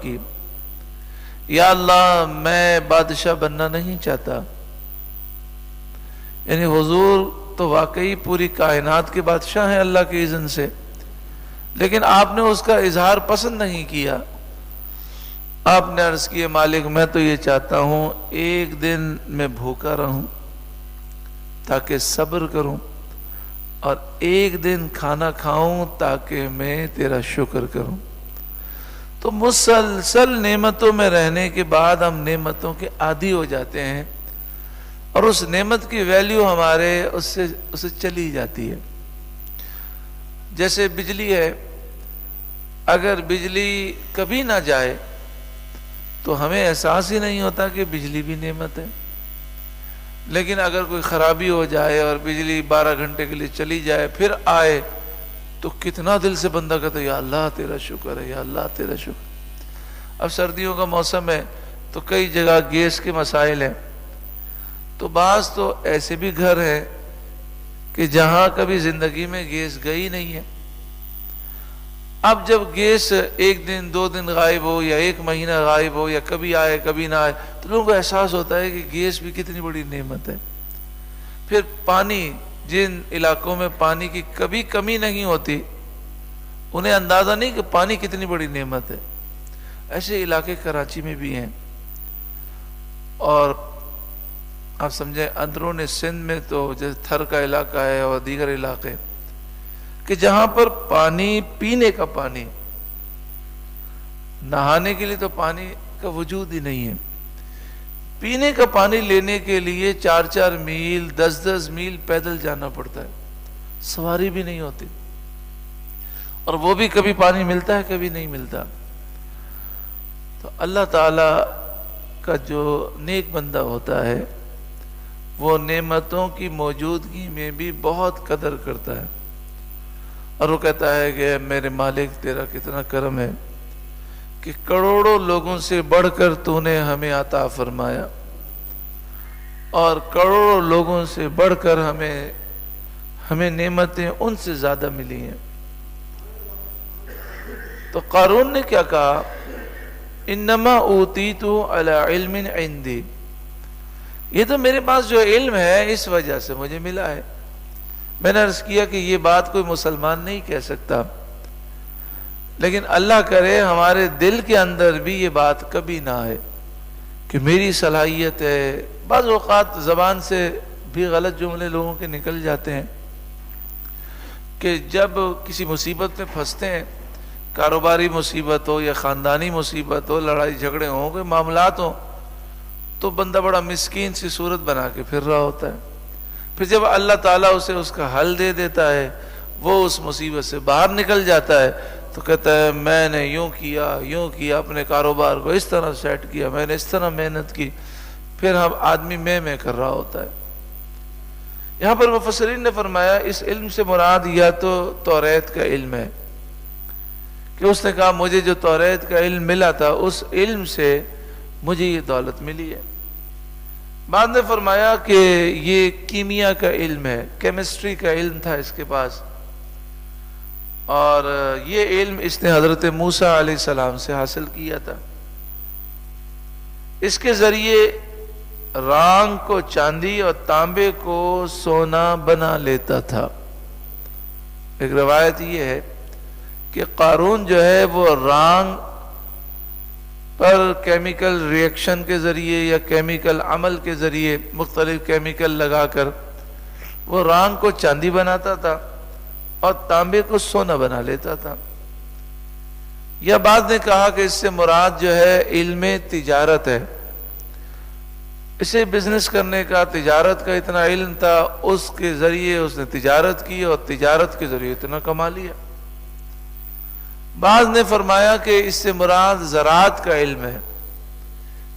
کی، یا اللہ میں بادشاہ بننا نہیں چاہتا. یعنی حضور تو واقعی پوری کائنات کے بادشاہ ہیں اللہ کے اذن سے، لیکن آپ نے اس کا اظہار پسند نہیں کیا. آپ نے عرض کیا مالک میں تو یہ چاہتا ہوں ایک دن میں بھوکا رہوں تاکہ صبر کروں، اور ایک دن کھانا کھاؤں تاکہ میں تیرا شکر کروں. تو مسلسل نعمتوں میں رہنے کے بعد ہم نعمتوں کے عادی ہو جاتے ہیں، اور اس نعمت کی ویلیو ہمارے اسے چلی جاتی ہے. جیسے بجلی ہے، اگر بجلی کبھی نہ جائے تو ہمیں احساس ہی نہیں ہوتا کہ بجلی بھی نعمت ہے. لیکن اگر کوئی خرابی ہو جائے اور بجلی 12 گھنٹے کے لیے چلی جائے پھر آئے تو کتنا دل سے بندہ کہتا ہے یا اللہ تیرا شکر ہے، یا اللہ تیرا شکر. اب سردیوں کا موسم ہے تو کئی جگہ گیس کے مسائل ہیں، تو بعض تو ایسے بھی گھر ہیں کہ جہاں کبھی زندگی میں گیس گئی نہیں ہے. اب جب گیس ایک دن 2 دن غائب ہو یا 1 مہینہ غائب ہو یا کبھی آئے کبھی نہ آئے تو لوگوں کو احساس ہوتا ہے کہ گیس بھی کتنی بڑی نعمت ہے. پھر پانی، جن علاقوں میں پانی کی کبھی کمی نہیں ہوتی انہیں اندازہ نہیں کہ پانی کتنی بڑی نعمت ہے. ایسے علاقے کراچی میں بھی ہیں، اور آپ سمجھیں اندرون سندھ میں تو جیسے تھر کا علاقہ ہے اور دیگر علاقے کہ جہاں پر پانی، پینے کا پانی، نہانے کے لیے تو پانی کا وجود ہی نہیں ہے. پینے کا پانی لینے کے لیے 4-4 میل 10-10 میل پیدل جانا پڑتا ہے، سواری بھی نہیں ہوتی، اور وہ بھی کبھی پانی ملتا ہے کبھی نہیں ملتا. تو اللہ تعالی کا جو نیک بندہ ہوتا ہے وہ نعمتوں کی موجودگی میں بھی بہت قدر کرتا ہے، اور وہ کہتا ہے کہ میرے مالک تیرا کتنا کرم ہے کہ کروڑوں لوگوں سے بڑھ کر تو نے ہمیں عطا فرمایا، اور کروڑوں لوگوں سے بڑھ کر ہمیں نعمتیں ان سے زیادہ ملی ہیں. تو قارون نے کیا کہا؟ انما اوتیت علی علم عندی، یہ تو میرے پاس جو علم ہے اس وجہ سے مجھے ملا ہے. میں نے عرض کیا کہ یہ بات کوئی مسلمان نہیں کہہ سکتا، لیکن اللہ کرے ہمارے دل کے اندر بھی یہ بات کبھی نہ آئے کہ میری صلاحیت ہے. بعض اوقات زبان سے بھی غلط جملے لوگوں کے نکل جاتے ہیں کہ جب کسی مصیبت میں پھنستے ہیں، کاروباری مصیبت ہو یا خاندانی مصیبت ہو، لڑائی جھگڑے ہوں، کوئی معاملات ہوں، تو بندہ بڑا مسکین سی صورت بنا کے پھر رہا ہوتا ہے. پھر جب اللہ تعالیٰ اسے اس کا حل دے دیتا ہے، وہ اس مصیبت سے باہر نکل جاتا ہے، تو کہتا ہے میں نے یوں کیا اپنے کاروبار کو اس طرح سیٹ کیا، میں نے اس طرح محنت کی. پھر ہم آدمی میں کر رہا ہوتا ہے. یہاں پر مفسرین نے فرمایا اس علم سے مراد یا تو توریت کا علم ہے کہ اس نے کہا مجھے جو توریت کا علم ملا تھا اس علم سے مجھے یہ دولت ملی ہے. بعد نے فرمایا کہ یہ کیمیا کا علم ہے، کیمسٹری کا علم تھا اس کے پاس، اور یہ علم اس نے حضرت موسیٰ علیہ السلام سے حاصل کیا تھا. اس کے ذریعے رانگ کو چاندی اور تانبے کو سونا بنا لیتا تھا. ایک روایت یہ ہے کہ قارون جو ہے وہ رانگ پر کیمیکل ریئیکشن کے ذریعے یا کیمیکل عمل کے ذریعے مختلف کیمیکل لگا کر وہ رانگ کو چاندی بناتا تھا اور تانبے کو سونا بنا لیتا تھا. یا بعض نے کہا کہ اس سے مراد جو ہے علم تجارت ہے، اسے بزنس کرنے کا، تجارت کا اتنا علم تھا، اس کے ذریعے اس نے تجارت کی اور تجارت کے ذریعے اتنا کما لیا. بعض نے فرمایا کہ اس سے مراد زراعت کا علم ہے،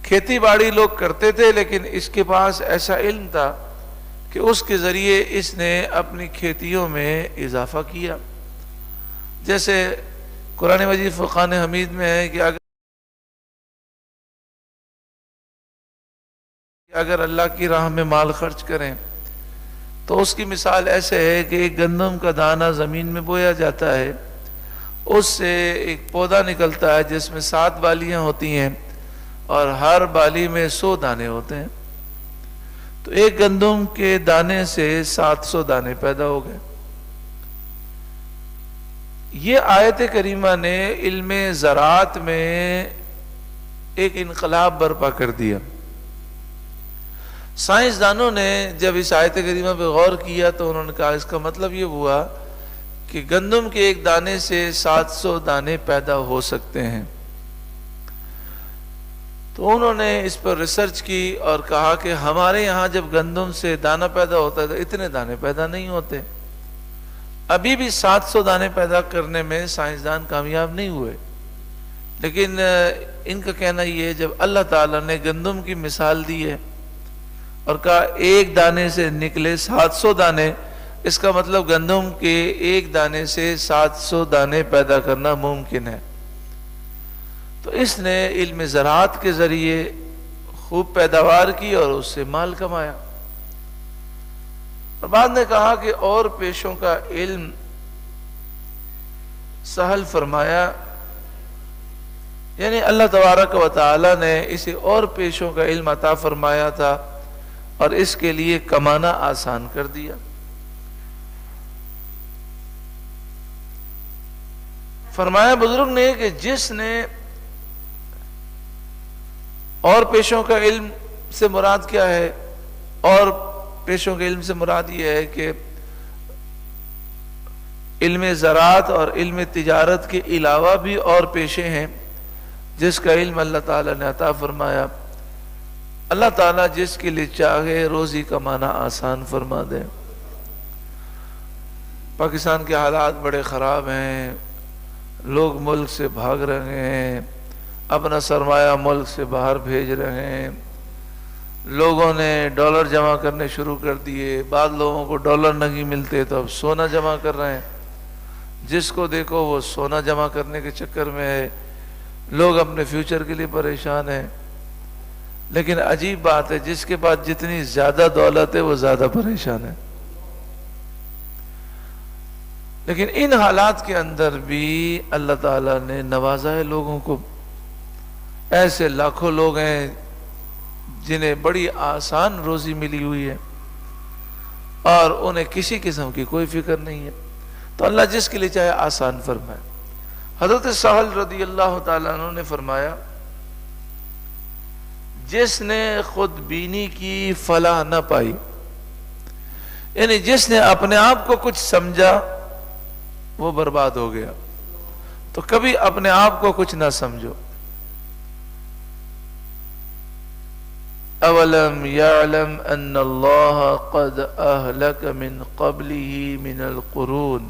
کھیتی باڑی لوگ کرتے تھے لیکن اس کے پاس ایسا علم تھا کہ اس کے ذریعے اس نے اپنی کھیتیوں میں اضافہ کیا. جیسے قرآن مجید فرقان حمید میں ہے کہ اگر اللہ کی راہ میں مال خرچ کریں تو اس کی مثال ایسے ہے کہ ایک گندم کا دانہ زمین میں بویا جاتا ہے، اس سے ایک پودا نکلتا ہے جس میں 7 بالیاں ہوتی ہیں اور ہر بالی میں 100 دانے ہوتے ہیں. تو ایک گندم کے دانے سے 700 دانے پیدا ہو گئے. یہ آیت کریمہ نے علم زراعت میں ایک انقلاب برپا کر دیا. سائنسدانوں نے جب اس آیت کریمہ پہ غور کیا تو انہوں نے کہا اس کا مطلب یہ ہوا کہ گندم کے ایک دانے سے 700 دانے پیدا ہو سکتے ہیں. تو انہوں نے اس پر ریسرچ کی اور کہا کہ ہمارے یہاں جب گندم سے دانہ پیدا ہوتا ہے تو اتنے دانے پیدا نہیں ہوتے. ابھی بھی 700 دانے پیدا کرنے میں سائنسدان کامیاب نہیں ہوئے. لیکن ان کا کہنا یہ ہے جب اللہ تعالیٰ نے گندم کی مثال دی ہے اور کہا ایک دانے سے نکلے 700 دانے، اس کا مطلب گندم کے ایک دانے سے 700 دانے پیدا کرنا ممکن ہے. تو اس نے علم زراعت کے ذریعے خوب پیداوار کی اور اس سے مال کمایا. اور بعد نے کہا کہ اور پیشوں کا علم سہل فرمایا، یعنی اللہ تبارک و تعالی نے اسے اور پیشوں کا علم عطا فرمایا تھا اور اس کے لیے کمانا آسان کر دیا. فرمایا بزرگ نے کہ جس نے اور پیشوں کا علم سے مراد کیا ہے، اور پیشوں کے علم سے مراد یہ ہے کہ علم زراعت اور علم تجارت کے علاوہ بھی اور پیشے ہیں جس کا علم اللہ تعالیٰ نے عطا فرمایا. اللہ تعالیٰ جس کے لیے چاہے روزی کمانا آسان فرما دے. پاکستان کے حالات بڑے خراب ہیں، لوگ ملک سے بھاگ رہے ہیں، اپنا سرمایہ ملک سے باہر بھیج رہے ہیں. لوگوں نے ڈالر جمع کرنے شروع کر دیے، بعض لوگوں کو ڈالر نہیں ملتے تو اب سونا جمع کر رہے ہیں. جس کو دیکھو وہ سونا جمع کرنے کے چکر میں ہے. لوگ اپنے فیوچر کے لیے پریشان ہیں. لیکن عجیب بات ہے، جس کے پاس جتنی زیادہ دولت ہے وہ زیادہ پریشان ہے. لیکن ان حالات کے اندر بھی اللہ تعالیٰ نے نوازا ہے لوگوں کو. ایسے لاکھوں لوگ ہیں جنہیں بڑی آسان روزی ملی ہوئی ہے اور انہیں کسی قسم کی کوئی فکر نہیں ہے. تو اللہ جس کے لیے چاہے آسان فرمائے. حضرت سہل رضی اللہ تعالیٰ عنہ نے فرمایا جس نے خود بینی کی فلاح نہ پائی، یعنی جس نے اپنے آپ کو کچھ سمجھا وہ برباد ہو گیا. تو کبھی اپنے آپ کو کچھ نہ سمجھو. اولم یعلم ان اللہ قد اہلک من قبلہ من القرون.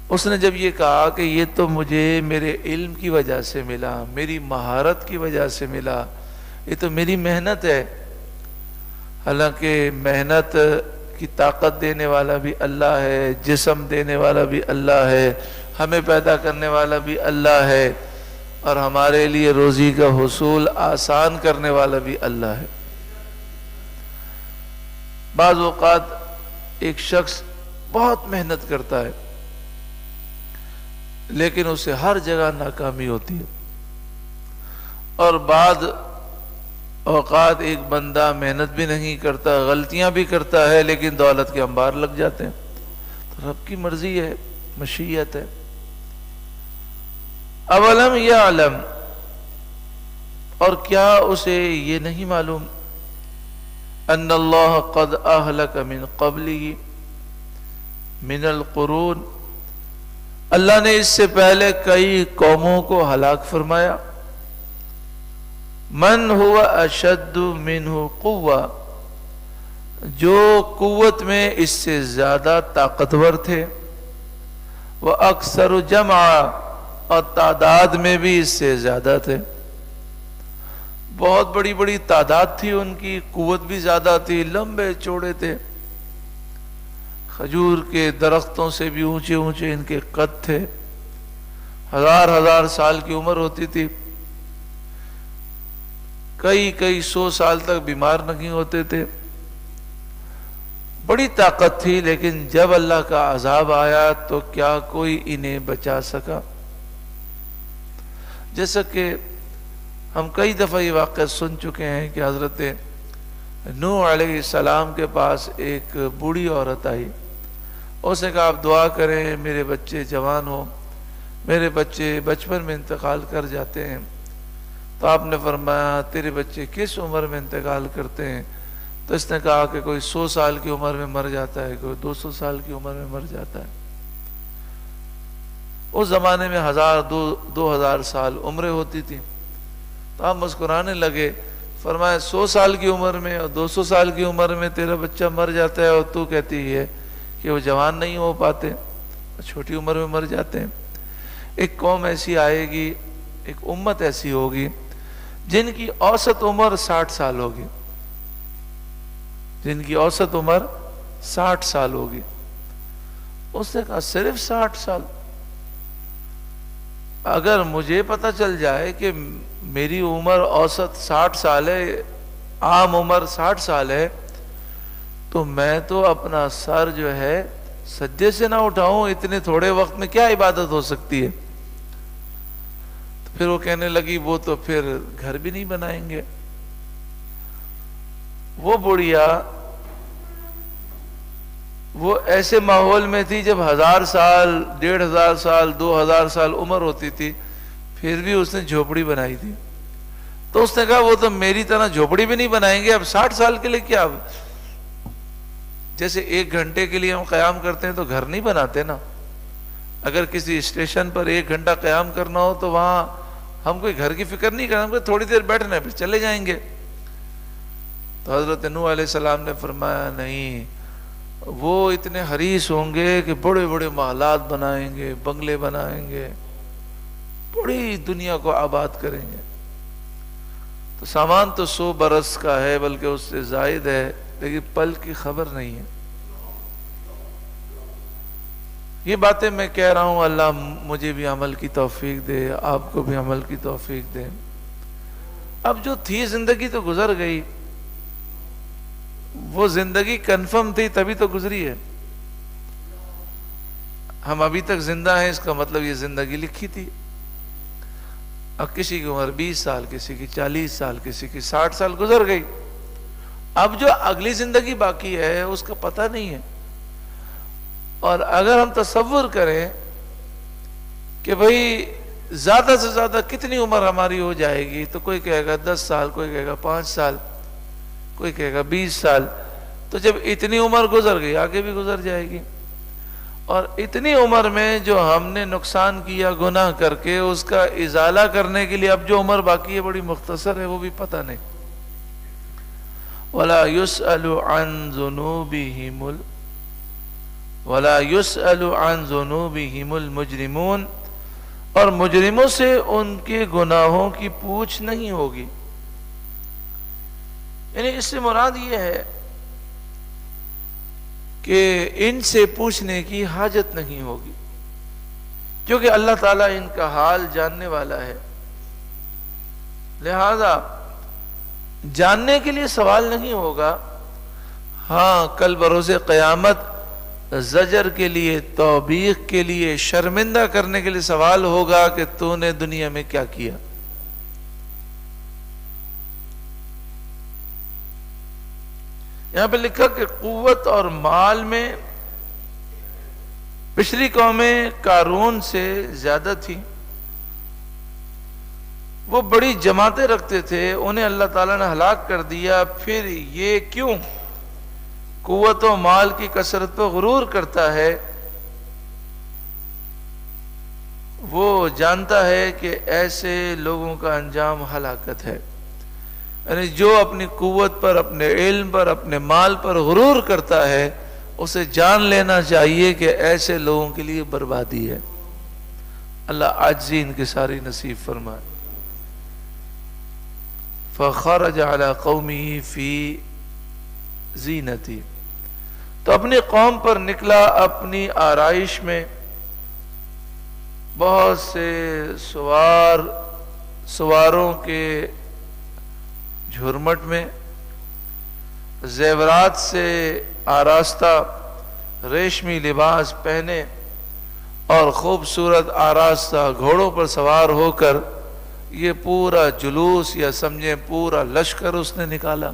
اس نے جب یہ کہا کہ یہ تو مجھے میرے علم کی وجہ سے ملا، میری مہارت کی وجہ سے ملا، یہ تو میری محنت ہے. حالانکہ محنت کی طاقت دینے والا بھی اللہ ہے، جسم دینے والا بھی اللہ ہے، ہمیں پیدا کرنے والا بھی اللہ ہے، اور ہمارے لیے روزی کا حصول آسان کرنے والا بھی اللہ ہے. بعض اوقات ایک شخص بہت محنت کرتا ہے لیکن اسے ہر جگہ ناکامی ہوتی ہے، اور بعض اوقات ایک بندہ محنت بھی نہیں کرتا، غلطیاں بھی کرتا ہے لیکن دولت کے انبار لگ جاتے ہیں. تو رب کی مرضی ہے، مشیت ہے. اولم یعلم، اور کیا اسے یہ نہیں معلوم، ان اللہ قد اہلک من قبلہ من القرون، اللہ نے اس سے پہلے کئی قوموں کو ہلاک فرمایا. من ہوا اشد منہ قوہ، جو قوت میں اس سے زیادہ طاقتور تھے، وہ اکثر جمع، اور تعداد میں بھی اس سے زیادہ تھے. بہت بڑی بڑی تعداد تھی ان کی، قوت بھی زیادہ تھی، لمبے چوڑے تھے، کھجور کے درختوں سے بھی اونچے اونچے ان کے قد تھے، ہزار ہزار سال کی عمر ہوتی تھی، کئی 100 سال تک بیمار نہیں ہوتے تھے. بڑی طاقت تھی، لیکن جب اللہ کا عذاب آیا تو کیا کوئی انہیں بچا سکا؟ جیسا کہ ہم کئی دفعہ یہ واقعہ سن چکے ہیں کہ حضرت نوح علیہ السلام کے پاس ایک بوڑھی عورت آئی، اس نے کہا آپ دعا کریں میرے بچے جوان ہو، میرے بچے بچپن میں انتقال کر جاتے ہیں۔ تو آپ نے فرمایا تیرے بچے کس عمر میں انتقال کرتے ہیں؟ تو اس نے کہا کہ کوئی 100 سال کی عمر میں مر جاتا ہے، کوئی 200 سال کی عمر میں مر جاتا ہے۔ اس زمانے میں 1000-2000 سال عمریں ہوتی تھی۔ تو آپ مسکرانے لگے، فرمایا 100 سال کی عمر میں اور 200 سال کی عمر میں تیرا بچہ مر جاتا ہے، اور تو کہتی ہے کہ وہ جوان نہیں ہو پاتے، چھوٹی عمر میں مر جاتے ہیں۔ ایک قوم ایسی آئے گی، ایک امت ایسی ہوگی جن کی اوسط عمر 60 سال ہوگی، جن کی اوسط عمر 60 سال ہوگی۔ اس نے کہا صرف 60 سال؟ اگر مجھے پتہ چل جائے کہ میری عمر اوسط 60 سال ہے، عام عمر 60 سال ہے، تو میں تو اپنا سر جو ہے سجدے سے نہ اٹھاؤں، اتنے تھوڑے وقت میں کیا عبادت ہو سکتی ہے؟ پھر وہ کہنے لگی وہ تو پھر گھر بھی نہیں بنائیں گے۔ وہ بڑھیا وہ ایسے ماحول میں تھی جب 1000 سال 1500 سال 2000 سال عمر ہوتی تھی، پھر بھی اس نے جھوپڑی بنائی تھی۔ تو اس نے کہا وہ تو میری طرح جھوپڑی بھی نہیں بنائیں گے، اب 60 سال کے لیے کیا؟ جیسے 1 گھنٹے کے لیے ہم قیام کرتے ہیں تو گھر نہیں بناتے نا۔ اگر کسی اسٹیشن پر 1 گھنٹہ قیام کرنا ہو تو وہاں ہم کوئی گھر کی فکر نہیں کریں گے، تھوڑی دیر بیٹھنا ہے پھر چلے جائیں گے۔ تو حضرت نوح علیہ السلام نے فرمایا نہیں، وہ اتنے حریص ہوں گے کہ بڑے بڑے محلات بنائیں گے، بنگلے بنائیں گے، بڑی دنیا کو آباد کریں گے۔ تو سامان تو 100 برس کا ہے، بلکہ اس سے زائد ہے، لیکن پل کی خبر نہیں ہے۔ یہ باتیں میں کہہ رہا ہوں، اللہ مجھے بھی عمل کی توفیق دے، آپ کو بھی عمل کی توفیق دے۔ اب جو تھی زندگی تو گزر گئی، وہ زندگی کنفرم تھی تبھی تو گزری ہے۔ ہم ابھی تک زندہ ہیں، اس کا مطلب یہ زندگی لکھی تھی۔ اب کسی کی عمر 20 سال، کسی کی 40 سال، کسی کی 60 سال گزر گئی۔ اب جو اگلی زندگی باقی ہے اس کا پتہ نہیں ہے۔ اور اگر ہم تصور کریں کہ بھئی زیادہ سے زیادہ کتنی عمر ہماری ہو جائے گی، تو کوئی کہے گا 10 سال، کوئی کہے گا 5 سال، کوئی کہے گا 20 سال۔ تو جب اتنی عمر گزر گئی، آگے بھی گزر جائے گی۔ اور اتنی عمر میں جو ہم نے نقصان کیا گناہ کر کے، اس کا ازالہ کرنے کے لیے اب جو عمر باقی ہے بڑی مختصر ہے، وہ بھی پتہ نہیں۔ وَلَا يُسْأَلُ عَنْ ذُنُوبِهِمُ الْمُجْرِمُونَ، اور مجرموں سے ان کے گناہوں کی پوچھ نہیں ہوگی۔ یعنی اس سے مراد یہ ہے کہ ان سے پوچھنے کی حاجت نہیں ہوگی، کیونکہ اللہ تعالیٰ ان کا حال جاننے والا ہے۔ لہذا جاننے کے لیے سوال نہیں ہوگا۔ ہاں، کل بروز قیامت زجر کے لیے، توبیخ کے لیے، شرمندہ کرنے کے لیے سوال ہوگا کہ تو نے دنیا میں کیا کیا۔ یہاں پہ لکھا کہ قوت اور مال میں پچھلی قومیں قارون سے زیادہ تھی، وہ بڑی جماعتیں رکھتے تھے، انہیں اللہ تعالیٰ نے ہلاک کر دیا۔ پھر یہ کیوں قوت و مال کی کثرت پہ غرور کرتا ہے؟ وہ جانتا ہے کہ ایسے لوگوں کا انجام ہلاکت ہے۔ یعنی جو اپنی قوت پر، اپنے علم پر، اپنے مال پر غرور کرتا ہے، اسے جان لینا چاہیے کہ ایسے لوگوں کے لیے بربادی ہے۔ اللہ عاجزی ان کی ساری نصیب فرمائے۔ فخرج علی قومہ فی زینتی، تو اپنی قوم پر نکلا اپنی آرائش میں، بہت سے سواروں کے جھرمٹ میں، زیورات سے آراستہ ریشمی لباس پہنے اور خوبصورت آراستہ گھوڑوں پر سوار ہو کر یہ پورا جلوس یا سمجھیں پورا لشکر اس نے نکالا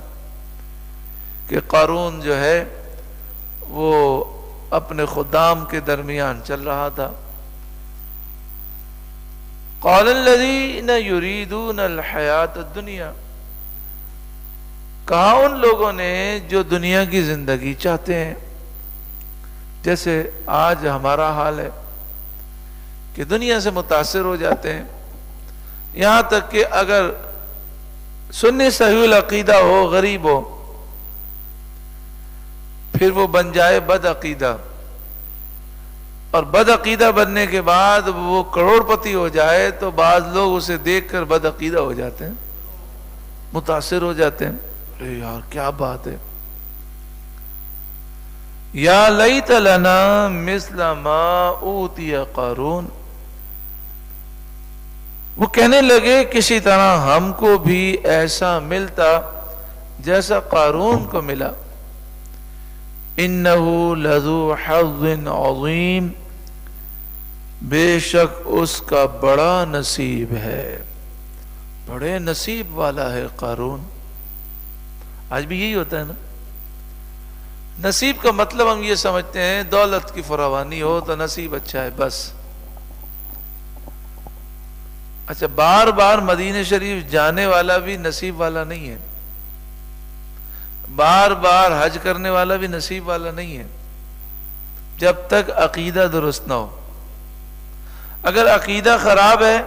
کہ قارون جو ہے وہ اپنے خدام کے درمیان چل رہا تھا. قال الذین یریدون الحیات الدنیا، کہا ان لوگوں نے جو دنیا کی زندگی چاہتے ہیں. جیسے آج ہمارا حال ہے کہ دنیا سے متاثر ہو جاتے ہیں، یہاں تک کہ اگر سنی صحیح العقیدہ ہو، غریب ہو، پھر وہ بن جائے بد عقیدہ، اور بد عقیدہ بننے کے بعد وہ کروڑ پتی ہو جائے تو بعض لوگ اسے دیکھ کر بد عقیدہ ہو جاتے ہیں، متاثر ہو جاتے ہیں. ارے یار کیا بات ہے، یا لیت لنا مثل ما اوتی قارون. وہ کہنے لگے کسی طرح ہم کو بھی ایسا ملتا جیسا قارون کو ملا. انہ لذو حظ عظیم، بے شک اس کا بڑا نصیب ہے، بڑے نصیب والا ہے قارون. آج بھی یہی ہوتا ہے نا، نصیب کا مطلب ہم یہ سمجھتے ہیں دولت کی فراوانی ہو تو نصیب اچھا ہے بس. اچھا، بار بار مدینہ شریف جانے والا بھی نصیب والا نہیں ہے، بار بار حج کرنے والا بھی نصیب والا نہیں ہے، جب تک عقیدہ درست نہ ہو. اگر عقیدہ خراب ہے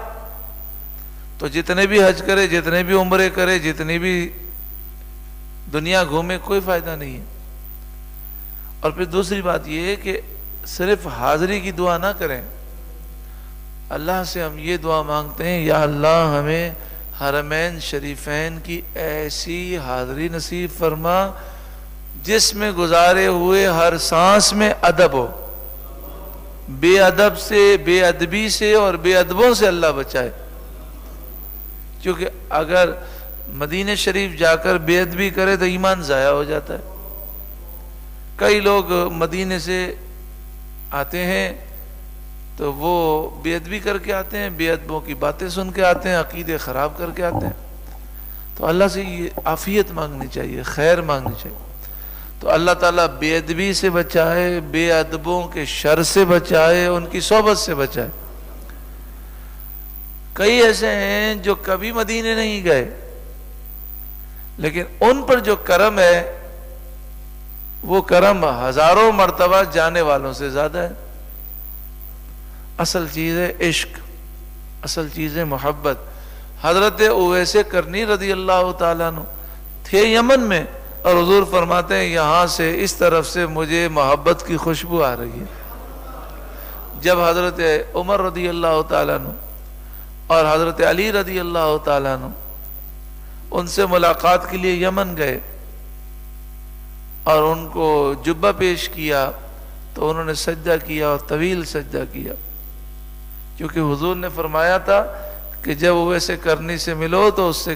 تو جتنے بھی حج کرے، جتنے بھی عمرے کرے، جتنی بھی دنیا گھومے، کوئی فائدہ نہیں ہے. اور پھر دوسری بات یہ ہے کہ صرف حاضری کی دعا نہ کریں. اللہ سے ہم یہ دعا مانگتے ہیں، یا اللہ ہمیں حرمین شریفین کی ایسی حاضری نصیب فرما جس میں گزارے ہوئے ہر سانس میں ادب ہو. بے ادب سے، بے ادبی سے اور بے ادبوں سے اللہ بچائے. کیونکہ اگر مدینہ شریف جا کر بے ادبی کرے تو ایمان ضائع ہو جاتا ہے. کئی لوگ مدینے سے آتے ہیں تو وہ بے ادبی کر کے آتے ہیں، بے ادبوں کی باتیں سن کے آتے ہیں، عقیدے خراب کر کے آتے ہیں. تو اللہ سے یہ عافیت مانگنی چاہیے، خیر مانگنی چاہیے. تو اللہ تعالیٰ بے ادبی سے بچائے، بے ادبوں کے شر سے بچائے، ان کی صحبت سے بچائے. کئی ایسے ہیں جو کبھی مدینے نہیں گئے، لیکن ان پر جو کرم ہے وہ کرم ہزاروں مرتبہ جانے والوں سے زیادہ ہے. اصل چیز ہے عشق، اصل چیز ہے محبت. حضرت اویس کرنی رضی اللہ تعالیٰ عنہ تھے یمن میں، اور حضور فرماتے ہیں یہاں سے اس طرف سے مجھے محبت کی خوشبو آ رہی ہے. جب حضرت عمر رضی اللہ تعالیٰ عنہ اور حضرت علی رضی اللہ تعالیٰ عنہ ان سے ملاقات کے لیے یمن گئے اور ان کو جبہ پیش کیا تو انہوں نے سجدہ کیا اور طویل سجدہ کیا، کیونکہ حضور نے فرمایا تھا کہ جب اویس کرنی سے ملو تو اس سے